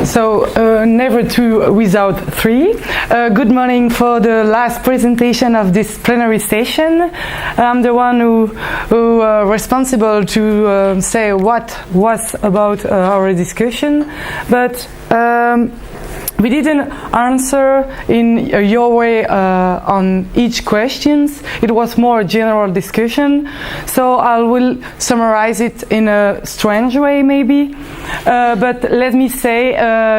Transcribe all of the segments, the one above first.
So, never two without three. Good morning for the last presentation of this plenary session. I'm the one who responsible to say what was about our discussion, but we didn't answer in your way on each questions. It was more a general discussion, so I will summarize it in a strange way maybe. But let me say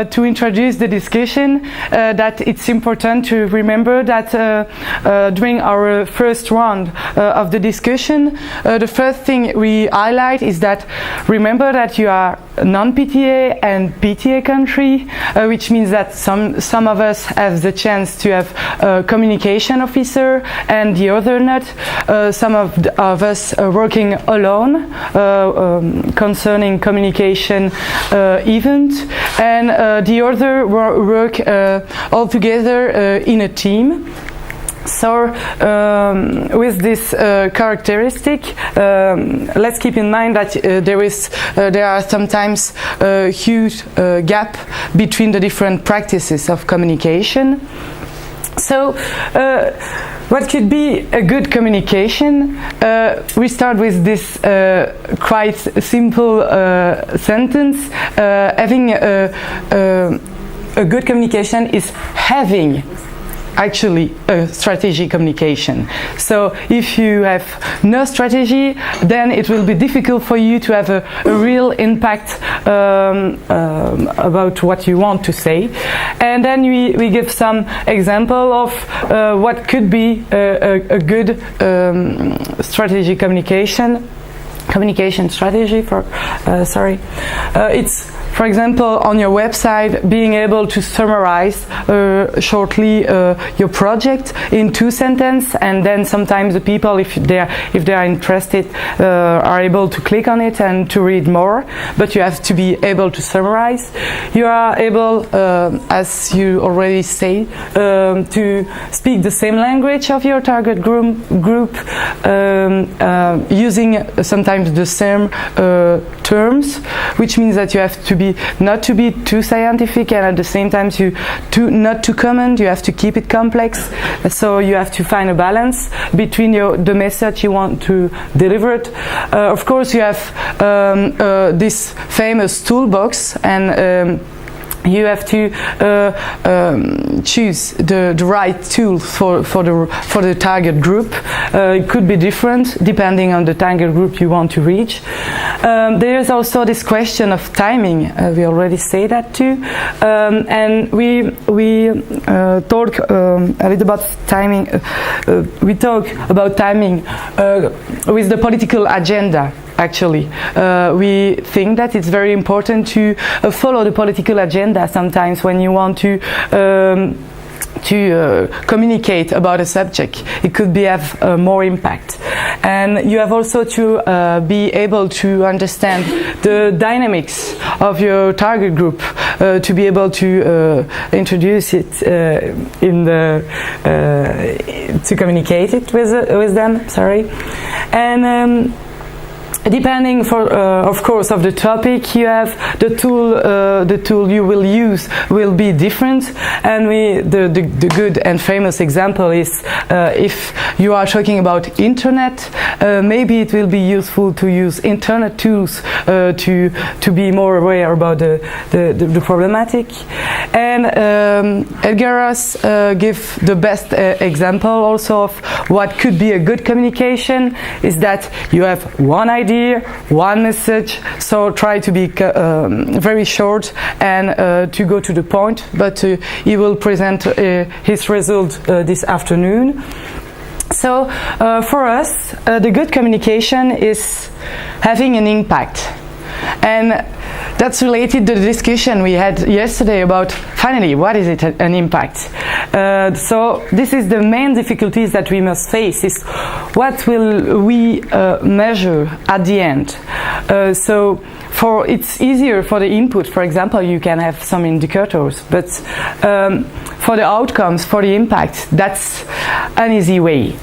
to introduce the discussion that it's important to remember that during our first round of the discussion, the first thing we highlight is that remember that you are non-PTA and PTA country, which means that some of us have the chance to have a communication officer and the other not. Some of us are working alone concerning communication event, and the other work all together in a team. So with this characteristic, let's keep in mind that there are sometimes a huge gap between the different practices of communication. So what could be a good communication? We start with this quite simple sentence. Having a good communication is having actually a strategic communication. So if you have no strategy, then it will be difficult for you to have a real impact about what you want to say. And then we give some example of what could be a good strategic communication strategy for it's, for example, on your website, being able to summarize shortly your project in 2 sentences, and then sometimes the people, if they are interested, are able to click on it and to read more. But you have to be able to summarize. You are able, as you already say, to speak the same language of your target group, using sometimes the same terms, which means that you have to be not to be too scientific, and at the same time not too common. You have to keep it complex, so you have to find a balance between the message you want to deliver it. Of course, you have this famous toolbox, and you have to choose the right tool for the target group. It could be different depending on the target group you want to reach. There is also this question of timing. We already say that too, and we talk a little about timing. We talk about timing with the political agenda. Actually, we think that it's very important to follow the political agenda sometimes when you want to communicate about a subject. It could have more impact, and you have also to be able to understand the dynamics of your target group to be able to introduce it to communicate it with them. Sorry, and. Depending, of course, of the topic you have, the tool you will use will be different. And the good and famous example is if you are talking about internet, maybe it will be useful to use internet tools to be more aware about the problematic. And Edgar Ross give the best example also of what could be a good communication is that you have one idea, one message, so try to be very short and to go to the point, but he will present his result this afternoon. So for us, the good communication is having an impact, and that's related to the discussion we had yesterday about finally what is it an impact. So this is the main difficulties that we must face, is what will we measure at the end. So it's easier for the input, for example, you can have some indicators, but for the outcomes, for the impact, that's an easy way.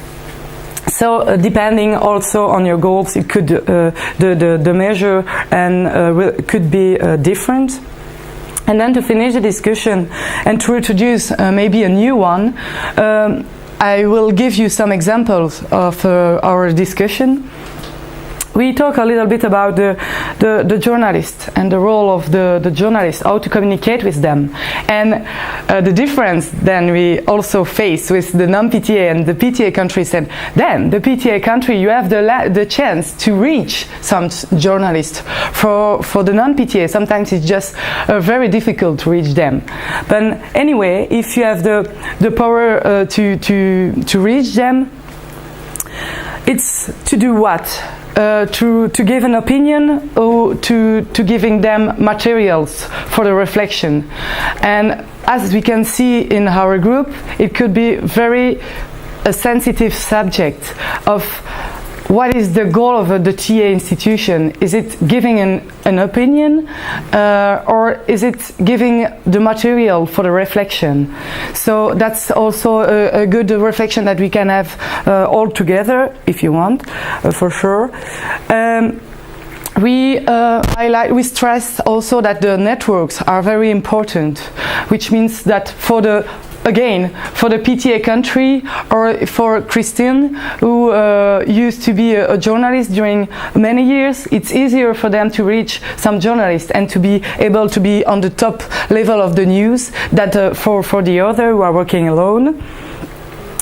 So depending also on your goals, it could the measure and could be different. And then to finish the discussion and to introduce maybe a new one, I will give you some examples of our discussion. We talk a little bit about the journalist and the role of the journalist, how to communicate with them, and the difference then we also face with the non-PTA and the PTA countries. And then the PTA country, you have the chance to reach some journalists. For the non-PTA, sometimes it's just very difficult to reach them. But anyway, if you have the power to reach them, it's to do what? To give an opinion, or to giving them materials for the reflection. And as we can see in our group, it could be very a sensitive subject of what is the goal of the TA institution. Is it giving an opinion, or is it giving the material for the reflection? So that's also a good reflection that we can have all together, if you want, for sure. We stress also that the networks are very important, which means that for the PTA country, or for Christine, who used to be a journalist during many years, it's easier for them to reach some journalists and to be able to be on the top level of the news that for the other who are working alone.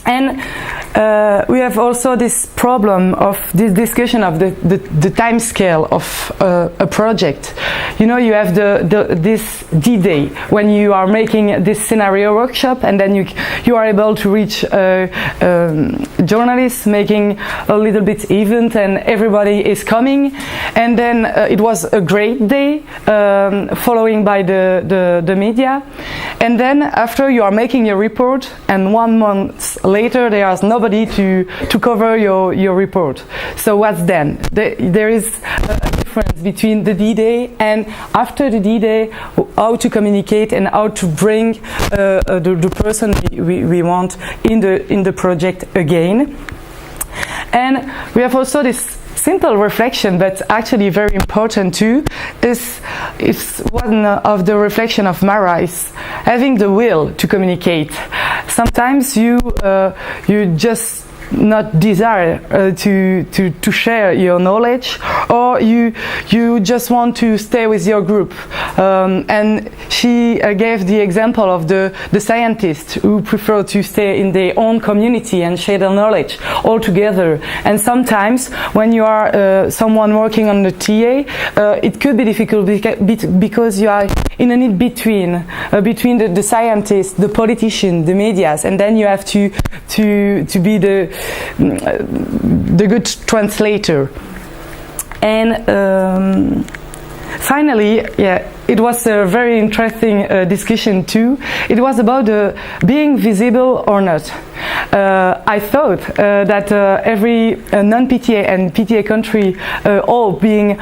And we have also this problem of this discussion of the time scale of a project. You know, you have this D-Day when you are making this scenario workshop, and then you are able to reach journalists, making a little bit event, and everybody is coming. And then it was a great day, following by the media. And then after you are making your report, and 1 month later there is nobody to cover your report. So what's then? There is a difference between the D-Day and after the D-Day, how to communicate and how to bring the person we want in the project again. And we have also this simple reflection, but actually very important too, is one of the reflection of Mara, is having the will to communicate. Sometimes you just not desire to share your knowledge, or you just want to stay with your group. And she gave the example of the scientists who prefer to stay in their own community and share their knowledge all together. And sometimes when you are someone working on the TA, it could be difficult because you are in an in-between between the scientists, the politicians, the medias, and then you have to be the good translator. And finally, it was a very interesting discussion too. It was about being visible or not. I thought that every non-PTA and PTA country all being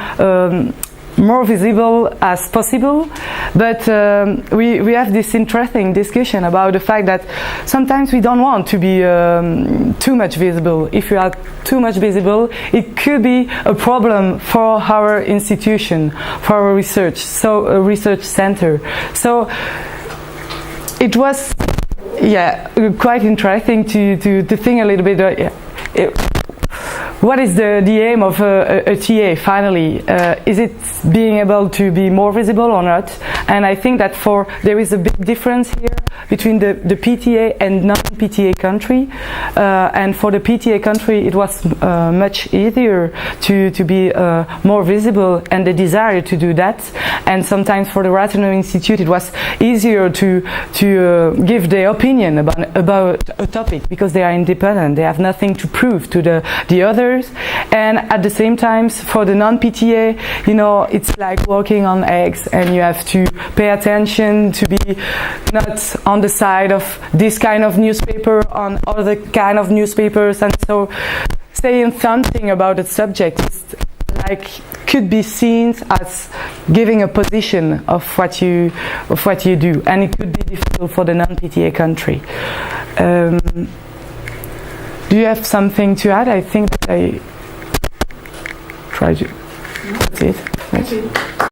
more visible as possible, but we have this interesting discussion about the fact that sometimes we don't want to be too much visible. If you are too much visible, it could be a problem for our institution, for our research, so a research center. So it was quite interesting to think a little bit what is the aim of a TA finally? Is it being able to be more visible or not? And I think that there is a big difference here between the PTA and non-PTA country. And for the PTA country, it was much easier to be more visible, and the desire to do that. And sometimes for the Rathenau Institute, it was easier to give their opinion about a topic, because they are independent. They have nothing to prove to the others. And at the same time, for the non-PTA, you know, it's like walking on eggs, and you have to pay attention to be not on the side of this kind of newspaper, on other kind of newspapers, and so saying something about the subject is could be seen as giving a position of what you do, and it could be difficult for the non-PTA country. Do you have something to add? I think that I tried to. That's it. Right.